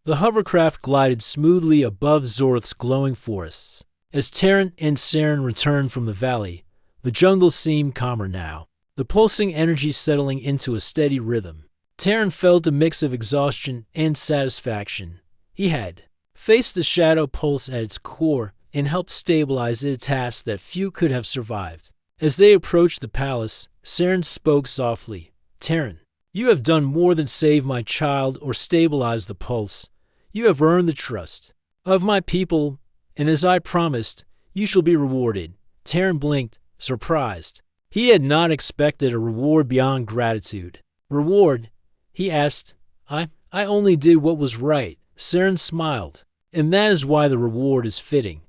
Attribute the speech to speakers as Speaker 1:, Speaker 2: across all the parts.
Speaker 1: The hovercraft glided smoothly above Zorth's glowing forests. As Terran and Saren returned from the valley, the jungle seemed calmer now, the pulsing energy settling into a steady rhythm. Terran felt a mix of exhaustion and satisfaction. He had faced the shadow pulse at its core and helped stabilize a task that few could have survived. As they approached the palace, Saren spoke softly. Terran, you have done more than save my child or stabilize the pulse. You have earned the trust of my people, and as I promised, you shall be rewarded. Terran blinked, surprised. He had not expected a reward beyond gratitude. Reward? He asked. I only did what was right. Saren smiled. And that is why the reward is fitting.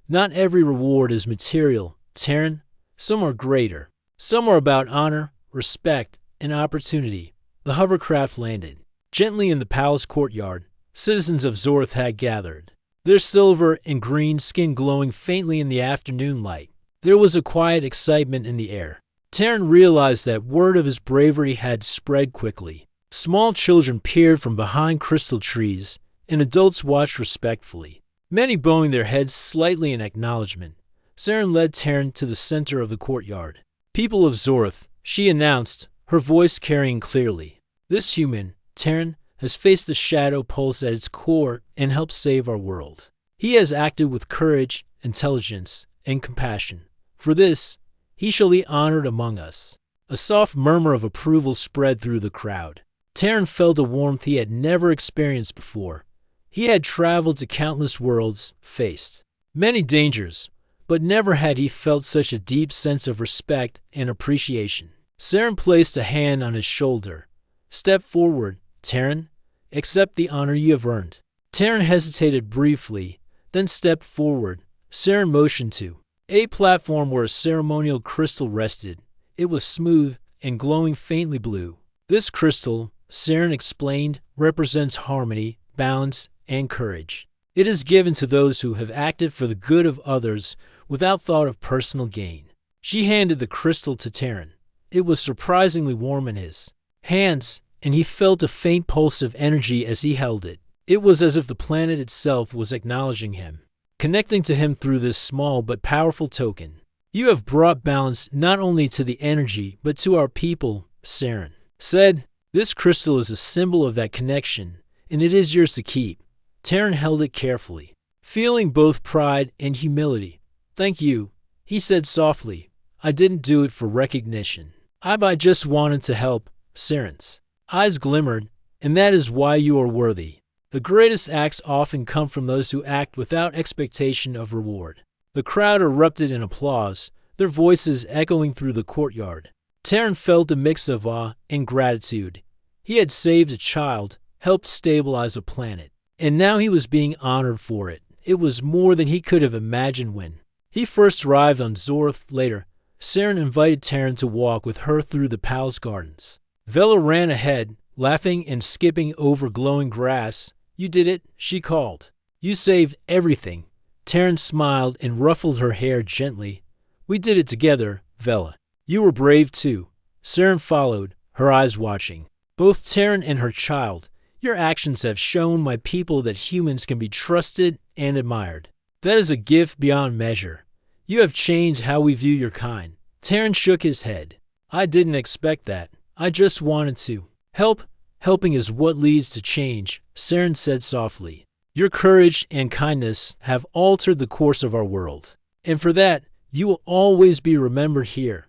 Speaker 1: Not every reward is material, Terran. Some are greater. Some are about honor, respect, and opportunity. The hovercraft landed. Gently in the palace courtyard, citizens of Zorth had gathered, their silver and green skin glowing faintly in the afternoon light. There was a quiet excitement in the air. Terran realized that word of his bravery had spread quickly. Small children peered from behind crystal trees, and adults watched respectfully, many bowing their heads slightly in acknowledgement. Saren led Terran to the center of the courtyard. People of Zorth, she announced, her voice carrying clearly. This human, Terran, has faced the shadow pulse at its core and helped save our world. He has acted with courage, intelligence, and compassion. For this, he shall be honored among us. A soft murmur of approval spread through the crowd. Terran felt a warmth he had never experienced before. He had traveled to countless worlds, faced many dangers, but never had he felt such a deep sense of respect and appreciation. Saren placed a hand on his shoulder. Step forward, Terran. Accept the honor you have earned. Terran hesitated briefly, then stepped forward. Saren motioned to a platform where a ceremonial crystal rested. It was smooth and glowing faintly blue. This crystal, Saren explained, represents harmony, balance, and courage. It is given to those who have acted for the good of others without thought of personal gain. She handed the crystal to Terran. It was surprisingly warm in his hands, and he felt a faint pulse of energy as he held it. It was as if the planet itself was acknowledging him, connecting to him through this small but powerful token. You have brought balance not only to the energy, but to our people, Saren said. This crystal is a symbol of that connection, and it is yours to keep. Terran held it carefully, feeling both pride and humility. Thank you, he said softly. I didn't do it for recognition. I just wanted to help. Saren's eyes glimmered, and that is why you are worthy. The greatest acts often come from those who act without expectation of reward. The crowd erupted in applause, their voices echoing through the courtyard. Terran felt a mix of awe and gratitude. He had saved a child, helped stabilize a planet, and now he was being honored for it. It was more than he could have imagined when he first arrived on Zorth. Later, Saren invited Terran to walk with her through the palace gardens. Vela ran ahead, laughing and skipping over glowing grass. You did it, she called. You saved everything. Terran smiled and ruffled her hair gently. We did it together, Vela. You were brave too. Saren followed, her eyes watching. Both Terran and her child, your actions have shown my people that humans can be trusted and admired. That is a gift beyond measure. You have changed how we view your kind. Terran shook his head. I didn't expect that. I just wanted to help. Helping is what leads to change, Saren said softly. Your courage and kindness have altered the course of our world, and for that, you will always be remembered here.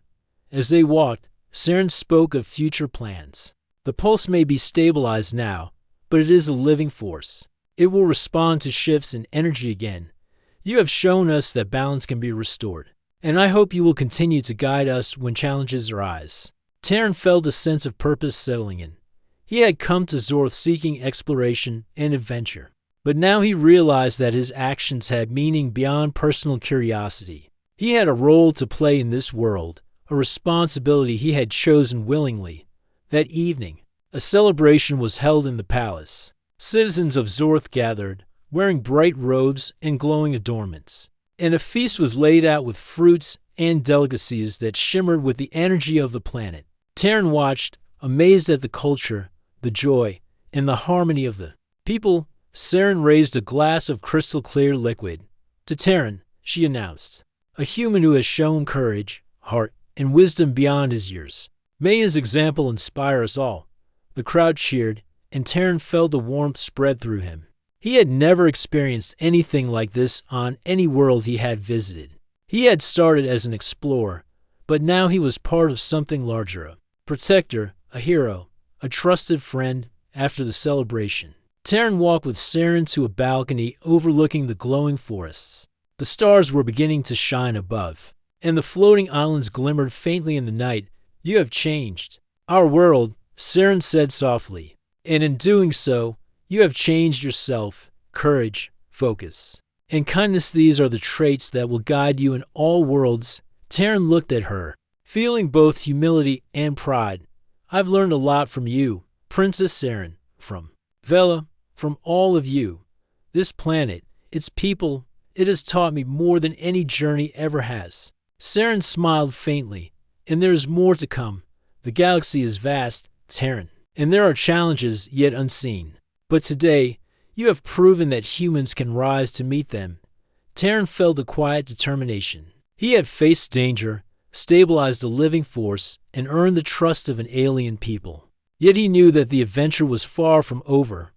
Speaker 1: As they walked, Saren spoke of future plans. The pulse may be stabilized now, but it is a living force. It will respond to shifts in energy again. You have shown us that balance can be restored, and I hope you will continue to guide us when challenges arise. Terran felt a sense of purpose settling in. He had come to Zorth seeking exploration and adventure, but now he realized that his actions had meaning beyond personal curiosity. He had a role to play in this world, a responsibility he had chosen willingly. That evening, a celebration was held in the palace. Citizens of Zorth gathered, wearing bright robes and glowing adornments, and a feast was laid out with fruits and delicacies that shimmered with the energy of the planet. Terran watched, amazed at the culture, the joy, and the harmony of the people. Saren raised a glass of crystal-clear liquid. To Terran, she announced, a human who has shown courage, heart, and wisdom beyond his years. May his example inspire us all. The crowd cheered, and Terran felt a warmth spread through him. He had never experienced anything like this on any world he had visited. He had started as an explorer, but now he was part of something larger, a protector, a hero, a trusted friend. After the celebration, Terran walked with Saren to a balcony overlooking the glowing forests. The stars were beginning to shine above, and the floating islands glimmered faintly in the night. You have changed our world, Saren said softly, and in doing so, you have changed yourself. Courage, focus, and kindness, these are the traits that will guide you in all worlds. Terran looked at her, feeling both humility and pride. I've learned a lot from you, Princess Saren, from Vela, from all of you. This planet, its people, it has taught me more than any journey ever has. Saren smiled faintly. And there is more to come. The galaxy is vast, Terran, and there are challenges yet unseen. But today, you have proven that humans can rise to meet them. Terran felt a quiet determination. He had faced danger, stabilized a living force, and earned the trust of an alien people. Yet he knew that the adventure was far from over.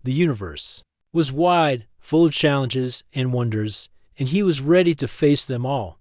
Speaker 1: The universe was wide, full of challenges and wonders, and he was ready to face them all.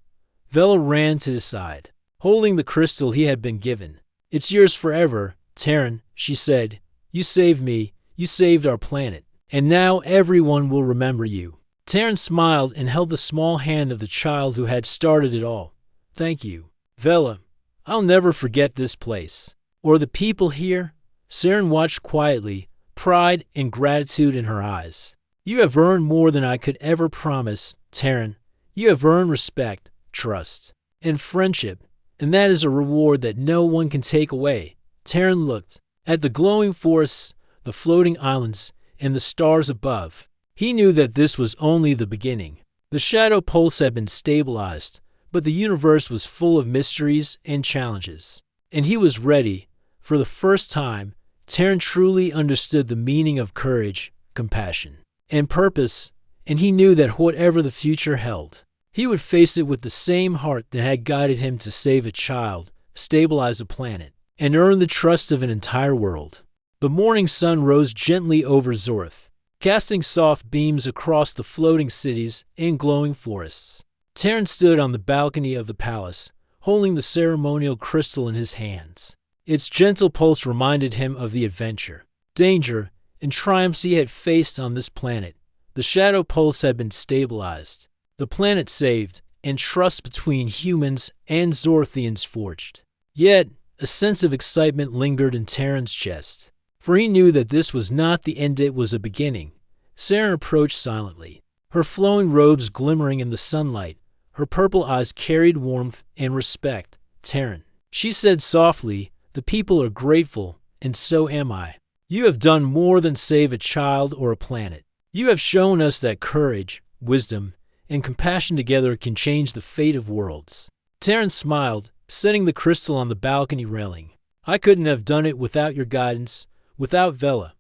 Speaker 1: Vela ran to his side, holding the crystal he had been given. It's yours forever, Terran, she said. You saved me, you saved our planet, and now everyone will remember you. Terran smiled and held the small hand of the child who had started it all. Thank you, Vela. I'll never forget this place, or the people here. Saren watched quietly, pride and gratitude in her eyes. You have earned more than I could ever promise, Terran. You have earned respect, trust, and friendship, and that is a reward that no one can take away. Terran looked at the glowing forests, the floating islands, and the stars above. He knew that this was only the beginning. The shadow pulse had been stabilized, but the universe was full of mysteries and challenges. And he was ready. For the first time, Terran truly understood the meaning of courage, compassion, and purpose, and he knew that whatever the future held, he would face it with the same heart that had guided him to save a child, stabilize a planet, and earn the trust of an entire world. The morning sun rose gently over Zorth, casting soft beams across the floating cities and glowing forests. Terran stood on the balcony of the palace, holding the ceremonial crystal in his hands. Its gentle pulse reminded him of the adventure, danger, and triumphs he had faced on this planet. The shadow pulse had been stabilized, the planet saved, and trust between humans and Zorthians forged. Yet, a sense of excitement lingered in Terran's chest, for he knew that this was not the end, it was a beginning. Saren approached silently, her flowing robes glimmering in the sunlight. Her purple eyes carried warmth and respect. Terran, she said softly, the people are grateful, and so am I. You have done more than save a child or a planet. You have shown us that courage, wisdom, and compassion together can change the fate of worlds. Terran smiled, setting the crystal on the balcony railing. I couldn't have done it without your guidance, without Vela,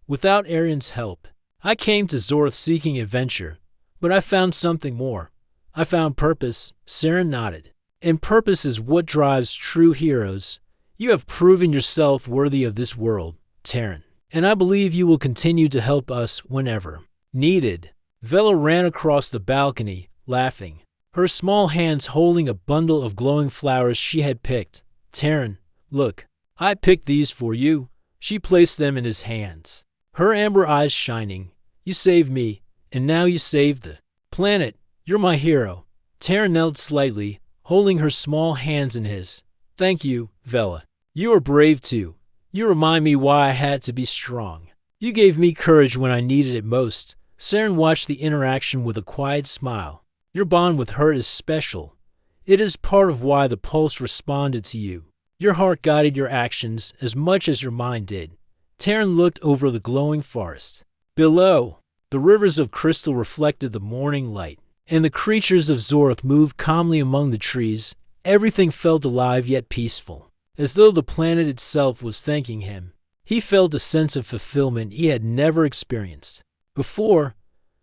Speaker 1: without Arian's help. I came to Zorth seeking adventure, but I found something more. I found purpose. Saren nodded. And purpose is what drives true heroes. You have proven yourself worthy of this world, Terran, and I believe you will continue to help us whenever needed. Vela ran across the balcony, laughing, her small hands holding a bundle of glowing flowers she had picked. Terran, look, I picked these for you. She placed them in his hands, her amber eyes shining. You saved me, and now you saved the planet. You're my hero. Terran knelt slightly, holding her small hands in his. Thank you, Vela. You are brave too. You remind me why I had to be strong. You gave me courage when I needed it most. Saren watched the interaction with a quiet smile. Your bond with her is special. It is part of why the pulse responded to you. Your heart guided your actions as much as your mind did. Terran looked over the glowing forest. Below, the rivers of crystal reflected the morning light, and the creatures of Zorth moved calmly among the trees. Everything felt alive yet peaceful, as though the planet itself was thanking him. He felt a sense of fulfillment he had never experienced.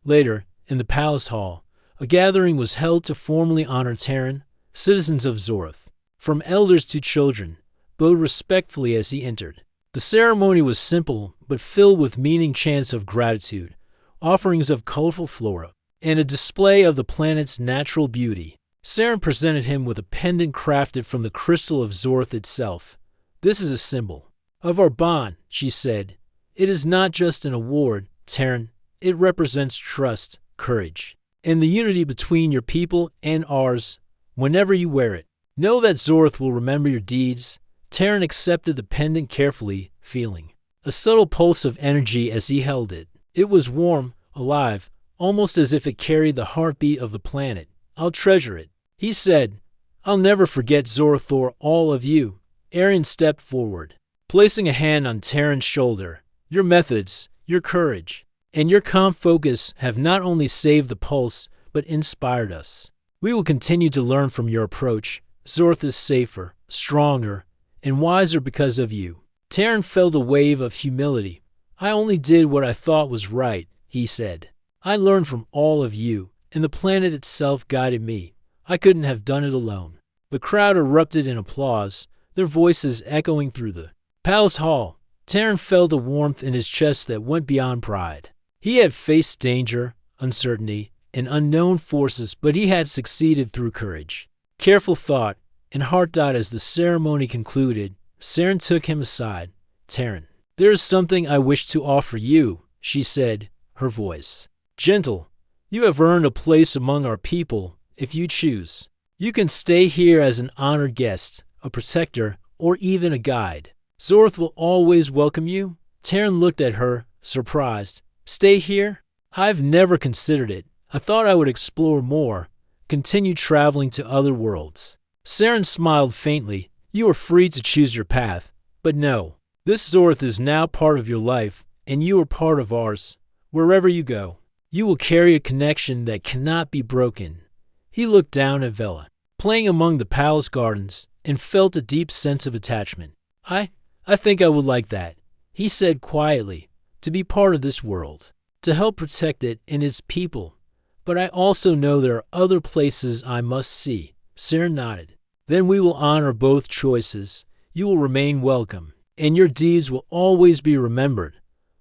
Speaker 1: Later, in the palace hall, a gathering was held to formally honor Terran, citizens of Zorth. From elders to children, bowed respectfully as he entered. The ceremony was simple, but filled with meaning chants of gratitude, offerings of colorful flora, and a display of the planet's natural beauty. Saren presented him with a pendant crafted from the crystal of Zorth itself. "This is a symbol of our bond," she said. "It is not just an award, Terran. It represents trust, courage, and the unity between your people and ours. Whenever you wear it, know that Zorth will remember your deeds." Terran accepted the pendant carefully, feeling a subtle pulse of energy as he held it. It was warm, alive, almost as if it carried the heartbeat of the planet. "I'll treasure it," he said. "I'll never forget Zorth or all of you." Arian stepped forward, placing a hand on Terran's shoulder. "Your methods, your courage, and your calm focus have not only saved the pulse, but inspired us. We will continue to learn from your approach. Zorth is safer, stronger, and wiser because of you." Terran felt a wave of humility. "I only did what I thought was right," he said. "I learned from all of you, and the planet itself guided me. I couldn't have done it alone." The crowd erupted in applause, their voices echoing through the palace hall. Terran felt a warmth in his chest that went beyond pride. He had faced danger, uncertainty, and unknown forces, but he had succeeded through courage, careful thought, and heart. As the ceremony concluded, Saren took him aside. "Terran, there is something I wish to offer you," she said, her voice gentle. "You have earned a place among our people. If you choose, you can stay here as an honored guest, a protector, or even a guide. Zorth will always welcome you." Terran looked at her, surprised. "Stay here? I've never considered it. I thought I would explore more, continue traveling to other worlds." Saren smiled faintly. "You are free to choose your path, but no. This Zorth is now part of your life, and you are part of ours. Wherever you go, you will carry a connection that cannot be broken." He looked down at Vela, playing among the palace gardens, and felt a deep sense of attachment. I think I would like that," he said quietly, "to be part of this world, to help protect it and its people. But I also know there are other places I must see." Saren nodded. "Then we will honor both choices. You will remain welcome, and your deeds will always be remembered.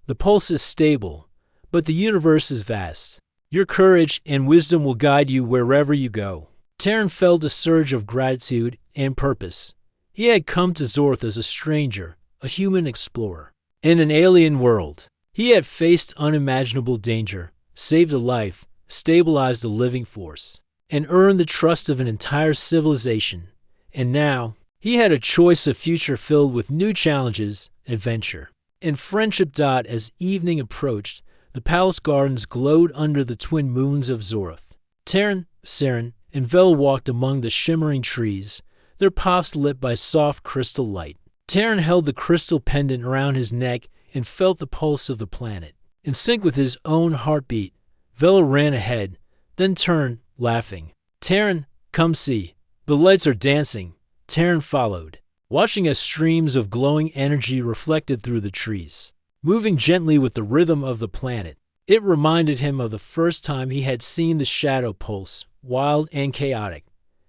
Speaker 1: The pulse is stable, but the universe is vast. Your courage and wisdom will guide you wherever you go." Terran felt a surge of gratitude and purpose. He had come to Zorth as a stranger, a human explorer. In an alien world, he had faced unimaginable danger, saved a life, stabilized a living force, and earned the trust of an entire civilization. And now, he had a choice of future filled with new challenges, adventure, and friendship. As evening approached, the palace gardens glowed under the twin moons of Zorth. Terran, Saren, and Vel walked among the shimmering trees, their paths lit by soft crystal light. Terran held the crystal pendant around his neck and felt the pulse of the planet. In sync with his own heartbeat, Vela ran ahead, then turned, laughing. "Terran, come see. The lights are dancing." Terran followed, watching as streams of glowing energy reflected through the trees, moving gently with the rhythm of the planet. It reminded him of the first time he had seen the shadow pulse, wild and chaotic.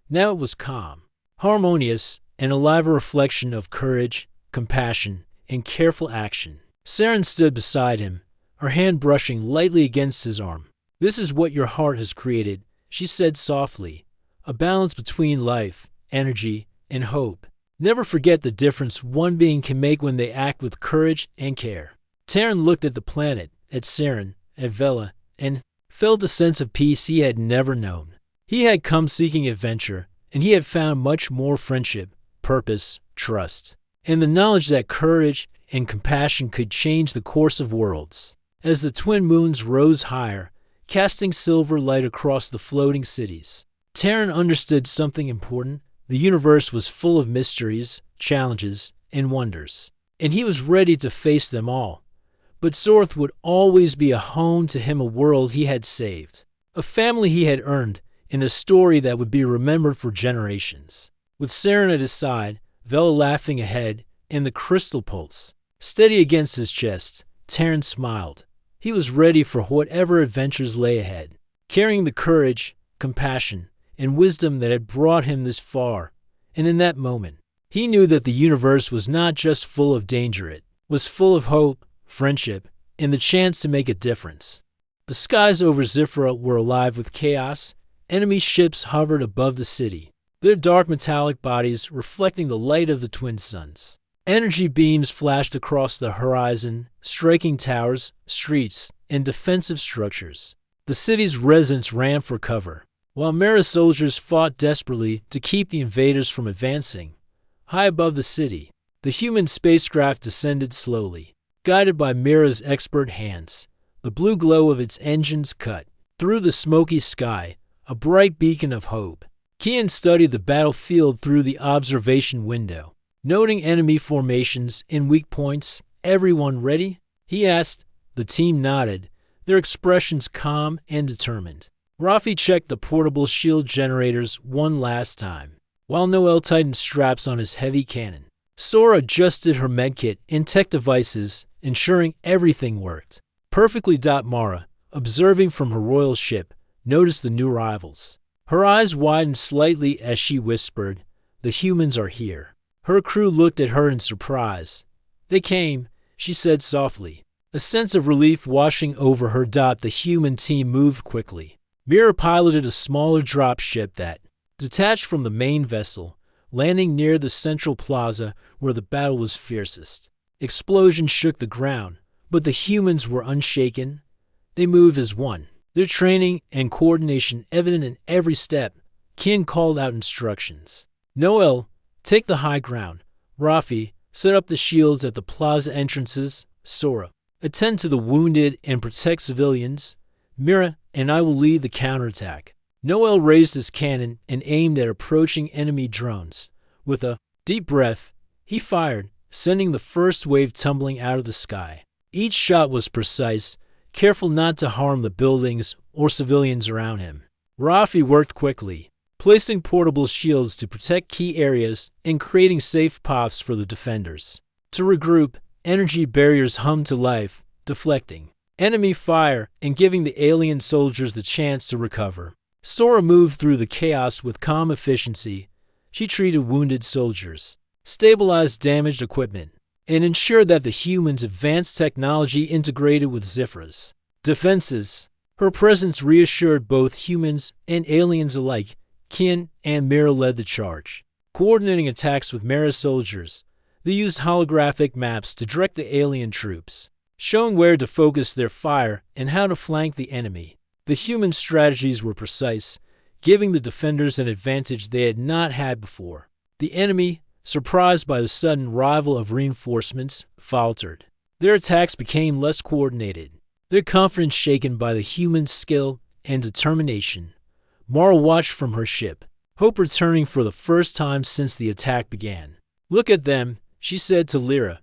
Speaker 1: Now it was calm, harmonious, and alive, a reflection of courage, compassion, and careful action. Saren stood beside him, her hand brushing lightly against his arm. "This is what your heart has created," she said softly, "a balance between life, energy, and hope. Never forget the difference one being can make when they act with courage and care." Terran looked at the planet, at Saren, at Vela, and felt a sense of peace he had never known. He had come seeking adventure, and he had found much more: friendship, purpose, trust, and the knowledge that courage and compassion could change the course of worlds. As the twin moons rose higher, casting silver light across the floating cities, Terran understood something important. The universe was full of mysteries, challenges, and wonders, and he was ready to face them all. But Zorth would always be a home to him, a world he had saved, a family he had earned, and a story that would be remembered for generations. With Saren at his side, Vela laughing ahead, and the crystal pulse steady against his chest, Terran smiled. He was ready for whatever adventures lay ahead, carrying the courage, compassion, and wisdom that had brought him this far. And in that moment, he knew that the universe was not just full of danger, it was full of hope, friendship, and the chance to make a difference. The skies over Zifra were alive with chaos. Enemy ships hovered above the city, their dark metallic bodies reflecting the light of the twin suns. Energy beams flashed across the horizon, striking towers, streets, and defensive structures. The city's residents ran for cover, while Mira's soldiers fought desperately to keep the invaders from advancing. High above the city, the human spacecraft descended slowly, guided by Mira's expert hands. The blue glow of its engines cut through the smoky sky, a bright beacon of hope. Kian studied the battlefield through the observation window, noting enemy formations and weak points. "Everyone ready?" he asked. The team nodded, their expressions calm and determined. Rafi checked the portable shield generators one last time, while Noel tightened straps on his heavy cannon. Sora adjusted her medkit and tech devices, ensuring everything worked perfectly. Mara, observing from her royal ship, noticed the new arrivals. Her eyes widened slightly as she whispered, "The humans are here." Her crew looked at her in surprise. "They came," she said softly, a sense of relief washing over her. The human team moved quickly. Mira piloted a smaller dropship that detached from the main vessel, landing near the central plaza where the battle was fiercest. Explosions shook the ground, but the humans were unshaken. They moved as one, their training and coordination evident in every step. Kin called out instructions. "Noel, take the high ground. Rafi, set up the shields at the plaza entrances. Sora, attend to the wounded and protect civilians. Mira and I will lead the counterattack." Noel raised his cannon and aimed at approaching enemy drones. With a deep breath, he fired, sending the first wave tumbling out of the sky. Each shot was precise, careful not to harm the buildings or civilians around him. Rafi worked quickly, placing portable shields to protect key areas and creating safe paths for the defenders. To regroup, energy barriers hummed to life, deflecting enemy fire and giving the alien soldiers the chance to recover. Sora moved through the chaos with calm efficiency. She treated wounded soldiers, stabilized damaged equipment, and ensured that the humans' advanced technology integrated with Zifra's defenses. Her presence reassured both humans and aliens alike. Kin and Mira led the charge, coordinating attacks with Mira's soldiers. They used holographic maps to direct the alien troops, showing where to focus their fire and how to flank the enemy. The human strategies were precise, giving the defenders an advantage they had not had before. The enemy, surprised by the sudden arrival of reinforcements, faltered. Their attacks became less coordinated, their confidence shaken by the humans' skill and determination. Mara watched from her ship, hope returning for the first time since the attack began. "Look at them," she said to Lyra.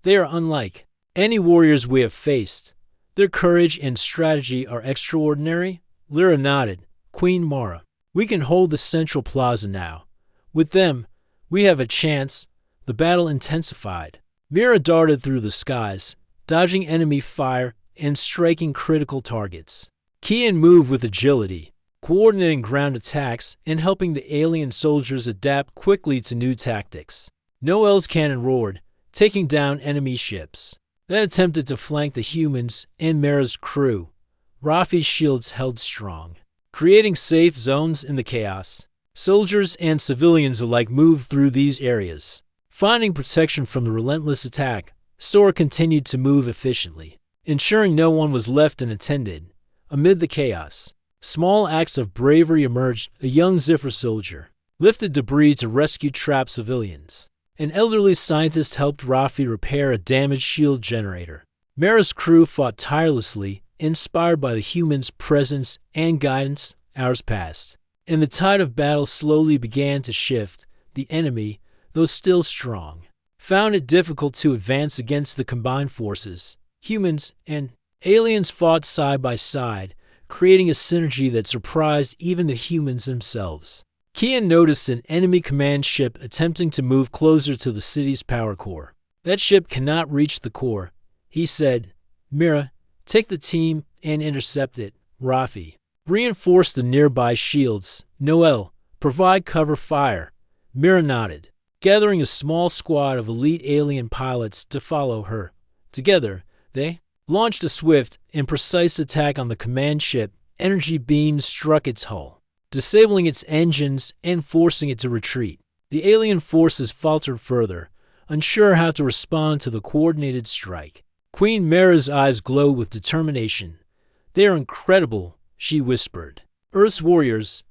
Speaker 1: "They are unlike any warriors we have faced. Their courage and strategy are extraordinary." Lyra nodded. "Queen Mara, we can hold the central plaza now. With them, we have a chance." The battle intensified. Mira darted through the skies, dodging enemy fire and striking critical targets. Kian moved with agility, coordinating ground attacks and helping the alien soldiers adapt quickly to new tactics. Noel's cannon roared, taking down enemy ships that attempted to flank the humans and Mira's crew. Rafi's shields held strong, creating safe zones in the chaos. Soldiers and civilians alike moved through these areas, finding protection from the relentless attack. Sora continued to move efficiently, ensuring no one was left unattended. Amid the chaos, small acts of bravery emerged. A young Zifra soldier lifted debris to rescue trapped civilians. An elderly scientist helped Rafi repair a damaged shield generator. Mira's crew fought tirelessly, inspired by the humans' presence and guidance. Hours passed, and the tide of battle slowly began to shift. The enemy, though still strong, found it difficult to advance against the combined forces. Humans and aliens fought side by side, creating a synergy that surprised even the humans themselves. Kian noticed an enemy command ship attempting to move closer to the city's power core. "That ship cannot reach the core," he said. "Mira, Take the team and intercept it, Rafi. Reinforce the nearby shields. Noel, provide cover fire. Mira nodded, gathering a small squad of elite alien pilots to follow her. Together, they launched a swift and precise attack on the command ship. Energy beams struck its hull, disabling its engines and forcing it to retreat. The alien forces faltered further, unsure how to respond to the coordinated strike. Queen Mara's eyes glowed with determination. "They are incredible," she whispered. "Earth's warriors,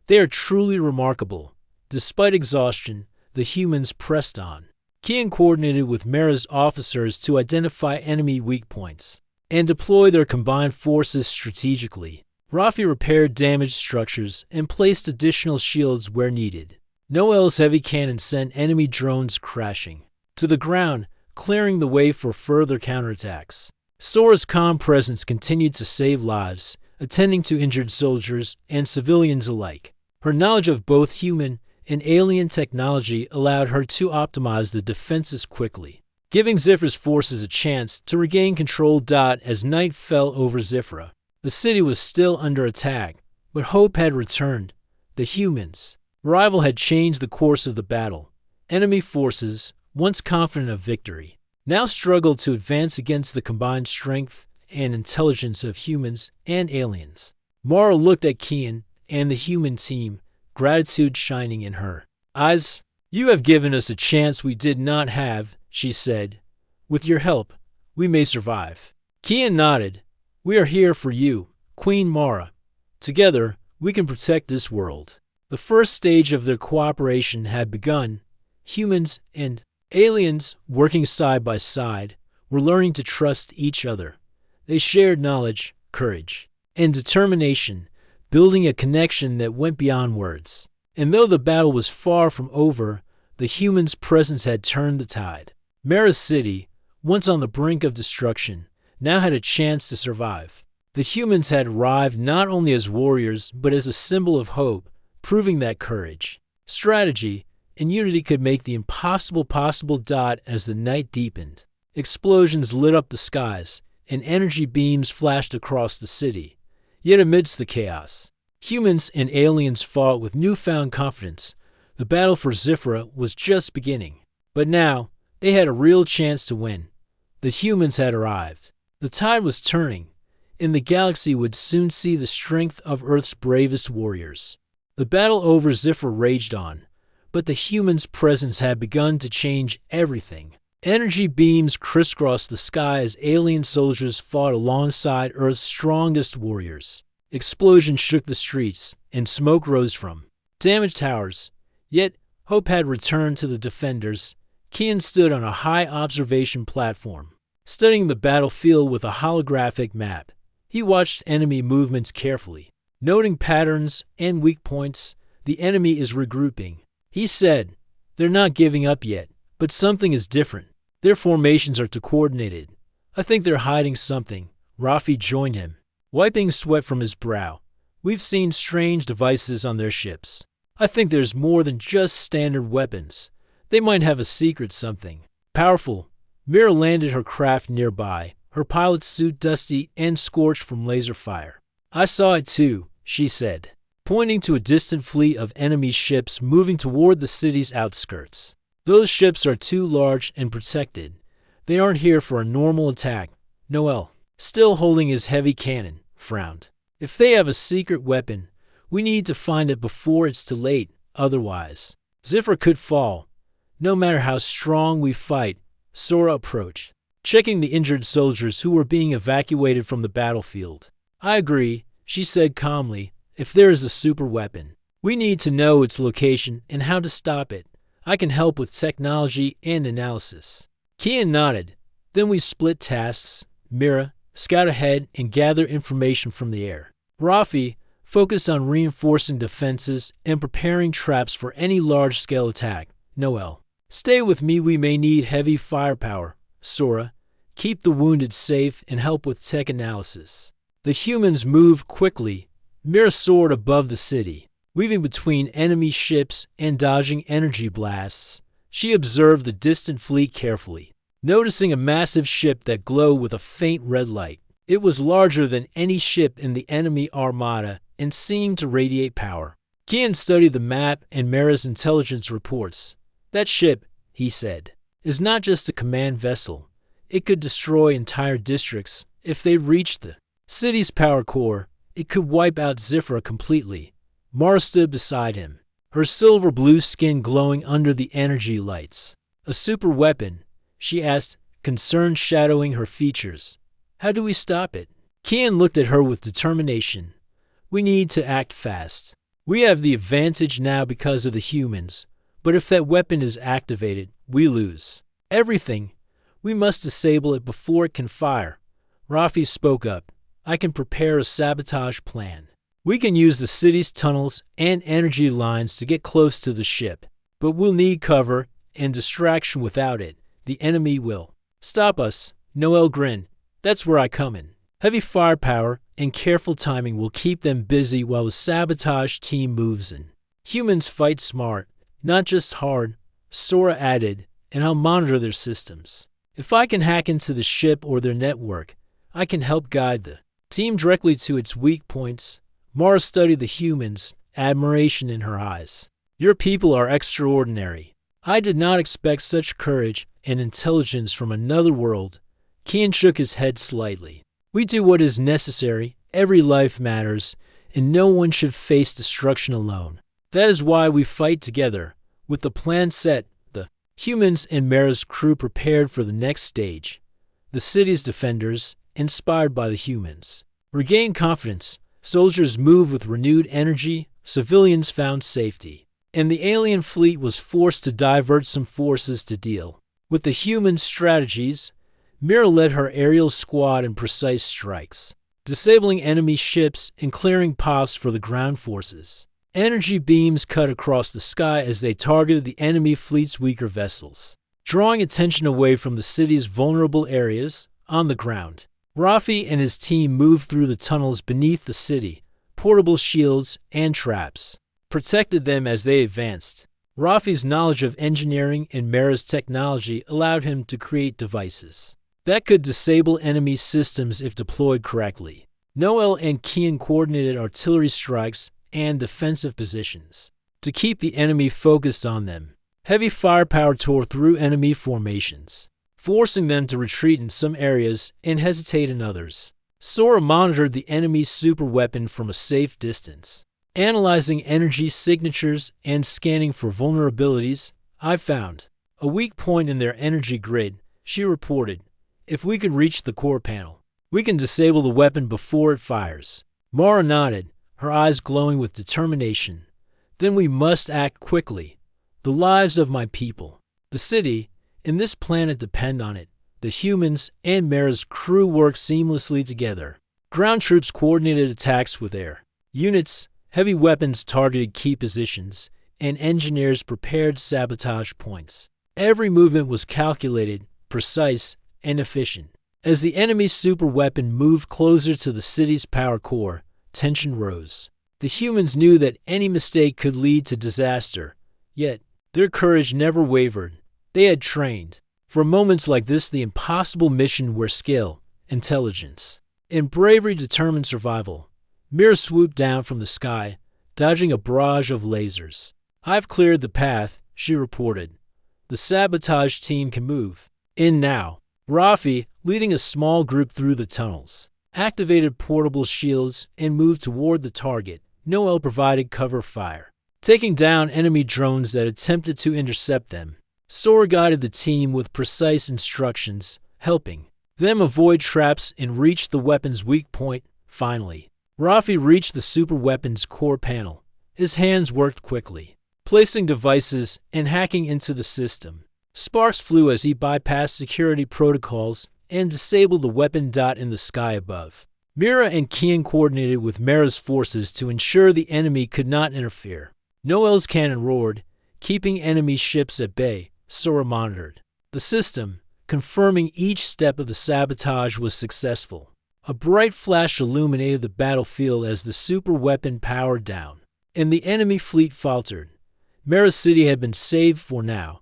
Speaker 1: they are truly remarkable." Despite exhaustion, the humans pressed on. Kian coordinated with Mara's officers to identify enemy weak points and deploy their combined forces strategically. Rafi repaired damaged structures and placed additional shields where needed. Noel's heavy cannon sent enemy drones crashing to the ground, clearing the way for further counterattacks. Sora's calm presence continued to save lives, attending to injured soldiers and civilians alike. Her knowledge of both human and alien technology allowed her to optimize the defenses quickly, giving Zifra's forces a chance to regain control. As night fell over Zifra, the city was still under attack, but hope had returned. The humans' arrival had changed the course of the battle. Enemy forces, once confident of victory, now struggled to advance against the combined strength and intelligence of humans and aliens. Mara looked at Kian and the human team, gratitude shining in her eyes. "You have given us a chance we did not have," she said. "With your help, we may survive." Kian nodded. "We are here for you, Queen Mara. Together, we can protect this world." The first stage of their cooperation had begun. Humans and aliens, working side by side, were learning to trust each other. They shared knowledge, courage, and determination, building a connection that went beyond words. And though the battle was far from over, the humans' presence had turned the tide. Mara's city, once on the brink of destruction, now had a chance to survive. The humans had arrived not only as warriors, but as a symbol of hope, proving that courage, strategy, and unity could make the impossible possible. As the night deepened, explosions lit up the skies, and energy beams flashed across the city. Yet amidst the chaos, humans and aliens fought with newfound confidence. The battle for Zifra was just beginning. But now, they had a real chance to win. The humans had arrived. The tide was turning, and the galaxy would soon see the strength of Earth's bravest warriors. The battle over Zifra raged on, but the humans' presence had begun to change everything. Energy beams crisscrossed the sky as alien soldiers fought alongside Earth's strongest warriors. Explosions shook the streets, and smoke rose from damaged towers. Yet, hope had returned to the defenders. Kian stood on a high observation platform, studying the battlefield with a holographic map. He watched enemy movements carefully, noting patterns and weak points. "The enemy is regrouping," he said. "They're not giving up yet, but something is different. Their formations are too coordinated. I think they're hiding something." Rafi joined him, wiping sweat from his brow. "We've seen strange devices on their ships. I think there's more than just standard weapons. They might have a secret something powerful." Mira landed her craft nearby, her pilot's suit dusty and scorched from laser fire. "I saw it too," she said, pointing to a distant fleet of enemy ships moving toward the city's outskirts. "Those ships are too large and protected. They aren't here for a normal attack." Noel, still holding his heavy cannon, frowned. "If they have a secret weapon, we need to find it before it's too late. Otherwise, Zifra could fall. No matter how strong we fight." Sora approached, checking the injured soldiers who were being evacuated from the battlefield. "I agree," she said calmly. "If there is a super weapon, we need to know its location and how to stop it. I can help with technology and analysis." Kian nodded. "Then we split tasks. Mira, scout ahead and gather information from the air. Rafi, focus on reinforcing defenses and preparing traps for any large-scale attack. Noel, stay with me. We may need heavy firepower. Sora, keep the wounded safe and help with tech analysis." The humans moved quickly. Mira soared above the city, weaving between enemy ships and dodging energy blasts. She observed the distant fleet carefully, noticing a massive ship that glowed with a faint red light. It was larger than any ship in the enemy armada and seemed to radiate power. Kian studied the map and Mara's intelligence reports. "That ship," he said, "is not just a command vessel. It could destroy entire districts if they reached the city's power core. It could wipe out Zifra completely." Mara stood beside him, her silver-blue skin glowing under the energy lights. "A super weapon?" she asked, concern shadowing her features. "How do we stop it?" Kian looked at her with determination. "We need to act fast. We have the advantage now because of the humans, but if that weapon is activated, we lose everything. We must disable it before it can fire." Rafi spoke up. "I can prepare a sabotage plan. We can use the city's tunnels and energy lines to get close to the ship, but we'll need cover and distraction. Without it, the enemy will stop us." Noel grinned. "That's where I come in. Heavy firepower and careful timing will keep them busy while the sabotage team moves in. Humans fight smart, not just hard," Sora added, "and I'll monitor their systems. If I can hack into the ship or their network, I can help guide the team directly to its weak points." Mara studied the humans, admiration in her eyes. "Your people are extraordinary. I did not expect such courage and intelligence from another world." Kian shook his head slightly. "We do what is necessary. Every life matters, and no one should face destruction alone. That is why we fight together." With the plan set, the humans and Mara's crew prepared for the next stage. The city's defenders, inspired by the humans, regained confidence. Soldiers moved with renewed energy, civilians found safety, and the alien fleet was forced to divert some forces to deal with the human strategies. Mira led her aerial squad in precise strikes, disabling enemy ships and clearing paths for the ground forces. Energy beams cut across the sky as they targeted the enemy fleet's weaker vessels, drawing attention away from the city's vulnerable areas. On the ground, Rafi and his team moved through the tunnels beneath the city. Portable shields and traps protected them as they advanced. Rafi's knowledge of engineering and Mara's technology allowed him to create devices that could disable enemy systems if deployed correctly. Noel and Kian coordinated artillery strikes and defensive positions to keep the enemy focused on them. Heavy firepower tore through enemy formations, forcing them to retreat in some areas and hesitate in others. Sora monitored the enemy's superweapon from a safe distance, analyzing energy signatures and scanning for vulnerabilities. "I found a weak point in their energy grid," she reported. "If we could reach the core panel, we can disable the weapon before it fires." Mara nodded, her eyes glowing with determination. "Then we must act quickly. The lives of my people, the city, and this planet depend on it." The humans and Mara's crew worked seamlessly together. Ground troops coordinated attacks with air units, heavy weapons targeted key positions, and engineers prepared sabotage points. Every movement was calculated, precise, and efficient. As the enemy's superweapon moved closer to the city's power core, tension rose. The humans knew that any mistake could lead to disaster, yet their courage never wavered. They had trained for moments like this. The impossible mission where skill, intelligence, and bravery determined survival. Mira swooped down from the sky, dodging a barrage of lasers. "I've cleared the path," she reported. "The sabotage team can move in now." Rafi, leading a small group through the tunnels, activated portable shields and moved toward the target. Noel provided cover fire, taking down enemy drones that attempted to intercept them. Sora guided the team with precise instructions, helping them avoid traps and reach the weapon's weak point. Finally, Rafi reached the superweapon's core panel. His hands worked quickly, placing devices and hacking into the system. Sparks flew as he bypassed security protocols and disabled the weapon dot in the sky above. Mira and Kian coordinated with Mara's forces to ensure the enemy could not interfere. Noel's cannon roared, keeping enemy ships at bay. Sora monitored the system, confirming each step of the sabotage was successful. A bright flash illuminated the battlefield as the super weapon powered down, and the enemy fleet faltered. Mara City had been saved for now.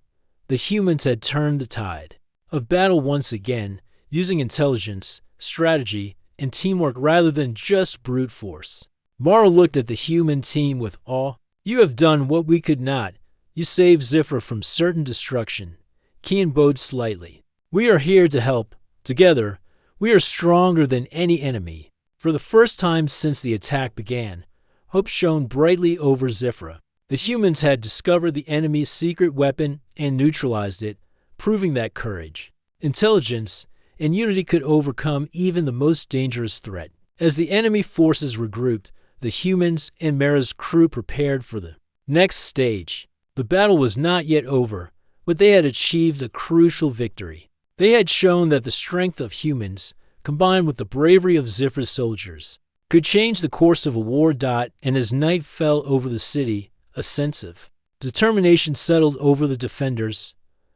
Speaker 1: The humans had turned the tide of battle once again, using intelligence, strategy, and teamwork rather than just brute force. Mara looked at the human team with awe. You have done what we could not. You saved Zifra from certain destruction. Kian bowed slightly. We are here to help. Together, we are stronger than any enemy. For the first time since the attack began, hope shone brightly over Zifra. The humans had discovered the enemy's secret weapon and neutralized it, proving that courage, intelligence, and unity could overcome even the most dangerous threat. As the enemy forces regrouped, the humans and Mara's crew prepared for the next stage. The battle was not yet over, but they had achieved a crucial victory. They had shown that the strength of humans, combined with the bravery of Zifra's soldiers, could change the course of a war. And as night fell over the city, a sense of determination settled over the defenders.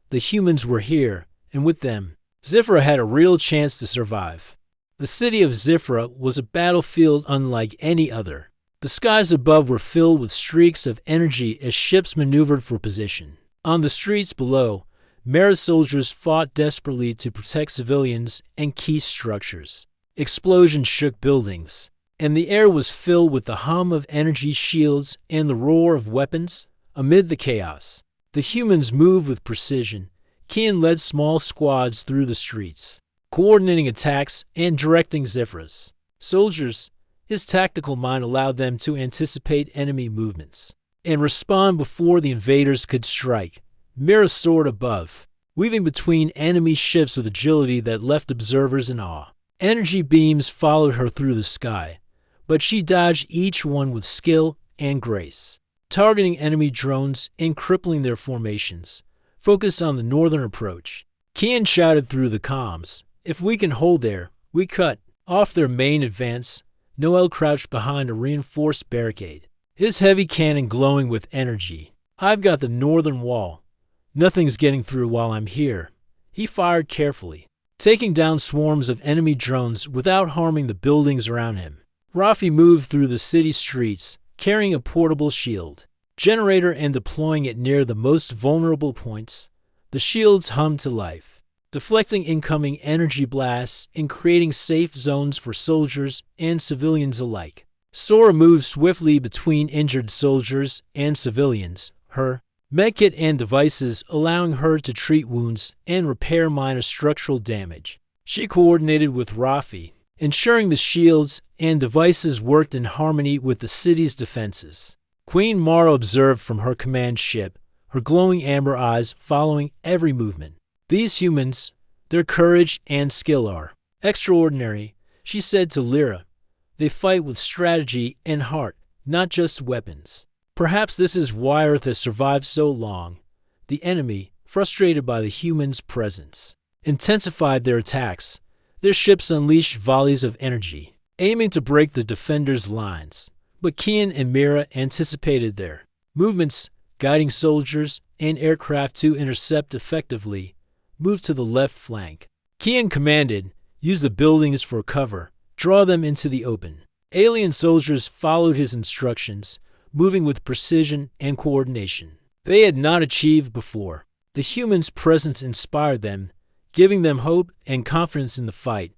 Speaker 1: The humans were here, and with them, Zifra had a real chance to survive. The city of Zifra was a battlefield unlike any other. The skies above were filled with streaks of energy as ships maneuvered for position. On the streets below, Mara's soldiers fought desperately to protect civilians and key structures. Explosions shook buildings, and the air was filled with the hum of energy shields and the roar of weapons. Amid the chaos, the humans moved with precision. Kian led small squads through the streets, coordinating attacks and directing Zifra's soldiers. His tactical mind allowed them to anticipate enemy movements and respond before the invaders could strike. Mira soared above, weaving between enemy ships with agility that left observers in awe. Energy beams followed her through the sky, but she dodged each one with skill and grace, targeting enemy drones and crippling their formations. Focus on the northern approach. Kian shouted through the comms. If we can hold there, we cut off their main advance. Noel crouched behind a reinforced barricade, his heavy cannon glowing with energy. I've got the northern wall. Nothing's getting through while I'm here. He fired carefully, taking down swarms of enemy drones without harming the buildings around him. Rafi moved through the city streets, carrying a portable shield generator and deploying it near the most vulnerable points. The shields hummed to life, deflecting incoming energy blasts and creating safe zones for soldiers and civilians alike. Sora moved swiftly between injured soldiers and civilians, her medkit and devices allowing her to treat wounds and repair minor structural damage. She coordinated with Rafi, ensuring the shields and devices worked in harmony with the city's defenses. Queen Mara observed from her command ship, her glowing amber eyes following every movement. These humans, their courage and skill are extraordinary, she said to Lyra. They fight with strategy and heart, not just weapons. Perhaps this is why Earth has survived so long. The enemy, frustrated by the humans' presence, intensified their attacks. Their ships unleashed volleys of energy, aiming to break the defenders' lines. But Kian and Mira anticipated their movements, guiding soldiers and aircraft to intercept effectively. Move to the left flank. Kian commanded, use the buildings for cover, draw them into the open. Alien soldiers followed his instructions, moving with precision and coordination they had not achieved before. The humans' presence inspired them, giving them hope and confidence in the fight.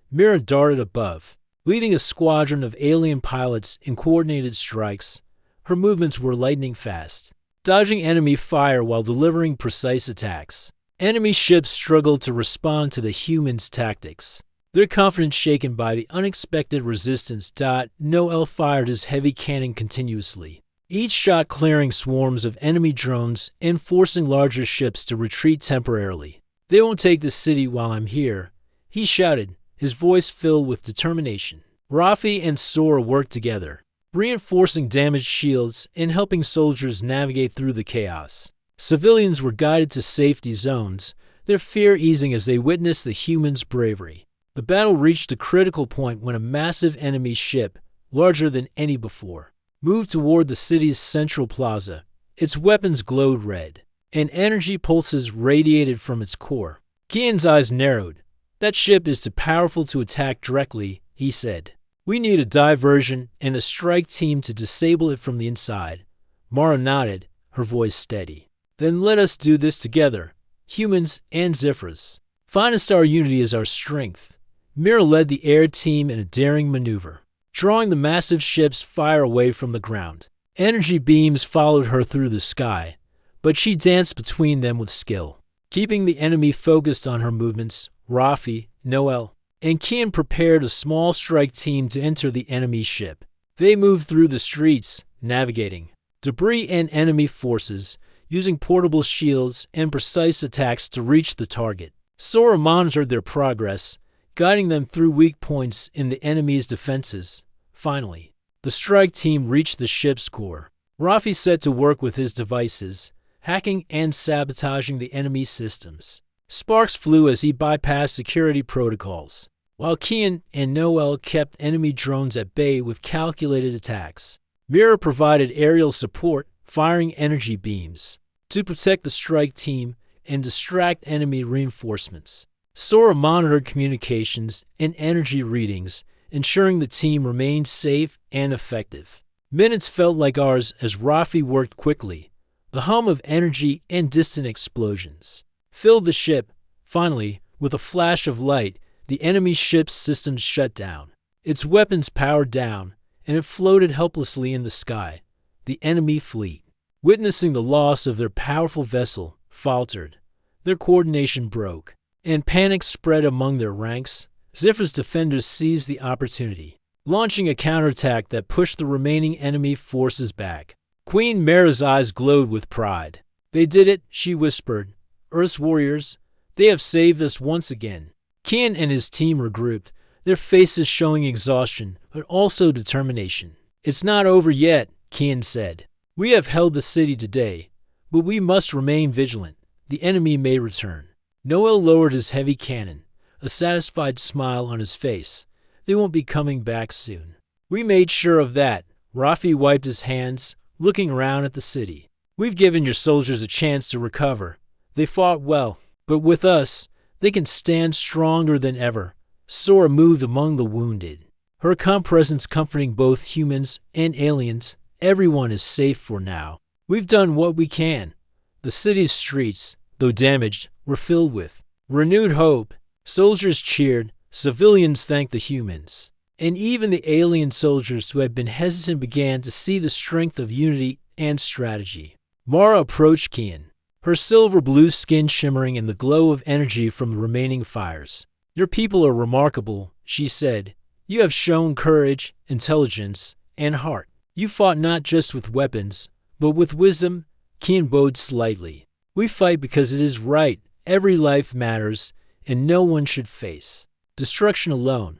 Speaker 1: Mira darted above, leading a squadron of alien pilots in coordinated strikes. Her movements were lightning fast, dodging enemy fire while delivering precise attacks. Enemy ships struggled to respond to the humans' tactics, their confidence shaken by the unexpected resistance. Noel fired his heavy cannon continuously, each shot clearing swarms of enemy drones and forcing larger ships to retreat temporarily. They won't take the city while I'm here, he shouted, his voice filled with determination. Rafi and Sora worked together, reinforcing damaged shields and helping soldiers navigate through the chaos. Civilians were guided to safety zones, their fear easing as they witnessed the humans' bravery. The battle reached a critical point when a massive enemy ship, larger than any before, moved toward the city's central plaza. Its weapons glowed red, and energy pulses radiated from its core. Kian's eyes narrowed. That ship is too powerful to attack directly, he said. We need a diversion and a strike team to disable it from the inside. Mara nodded, her voice steady. Then let us do this together, humans and Zifras. Finest our unity is our strength. Mira led the air team in a daring maneuver, drawing the massive ship's fire away from the ground. Energy beams followed her through the sky, but she danced between them with skill. Keeping the enemy focused on her movements, Rafi, Noel, and Kian prepared a small strike team to enter the enemy ship. They moved through the streets, navigating debris and enemy forces, using portable shields and precise attacks to reach the target. Sora monitored their progress, guiding them through weak points in the enemy's defenses. Finally, the strike team reached the ship's core. Rafi set to work with his devices, hacking and sabotaging the enemy's systems. Sparks flew as he bypassed security protocols, while Kian and Noel kept enemy drones at bay with calculated attacks. Mira provided aerial support, firing energy beams to protect the strike team and distract enemy reinforcements. Sora monitored communications and energy readings, ensuring the team remained safe and effective. Minutes felt like hours as Rafi worked quickly. The hum of energy and distant explosions filled the ship. Finally, with a flash of light, the enemy ship's systems shut down. Its weapons powered down, and it floated helplessly in the sky. The enemy fleet, witnessing the loss of their powerful vessel, faltered. Their coordination broke, and panic spread among their ranks. Zifra's defenders seized the opportunity, launching a counterattack that pushed the remaining enemy forces back. Queen Mara's eyes glowed with pride. "They did it," she whispered. "Earth's warriors, they have saved us once again." Kian and his team regrouped, their faces showing exhaustion, but also determination. "It's not over yet," Kian said. "We have held the city today, but we must remain vigilant. The enemy may return." Noel lowered his heavy cannon, a satisfied smile on his face. "They won't be coming back soon." "We made sure of that." Rafi wiped his hands, looking around at the city. "We've given your soldiers a chance to recover. They fought well, but with us, they can stand stronger than ever." Sora moved among the wounded, her calm presence comforting both humans and aliens. "Everyone is safe for now. We've done what we can." The city's streets, though damaged, were filled with renewed hope. Soldiers cheered, civilians thanked the humans, and even the alien soldiers who had been hesitant began to see the strength of unity and strategy. Mara approached Kian, her silver-blue skin shimmering in the glow of energy from the remaining fires. "Your people are remarkable," she said. "You have shown courage, intelligence, and heart. You fought not just with weapons, but with wisdom." Kian bowed slightly. "We fight because it is right. Every life matters, and no one should face destruction alone.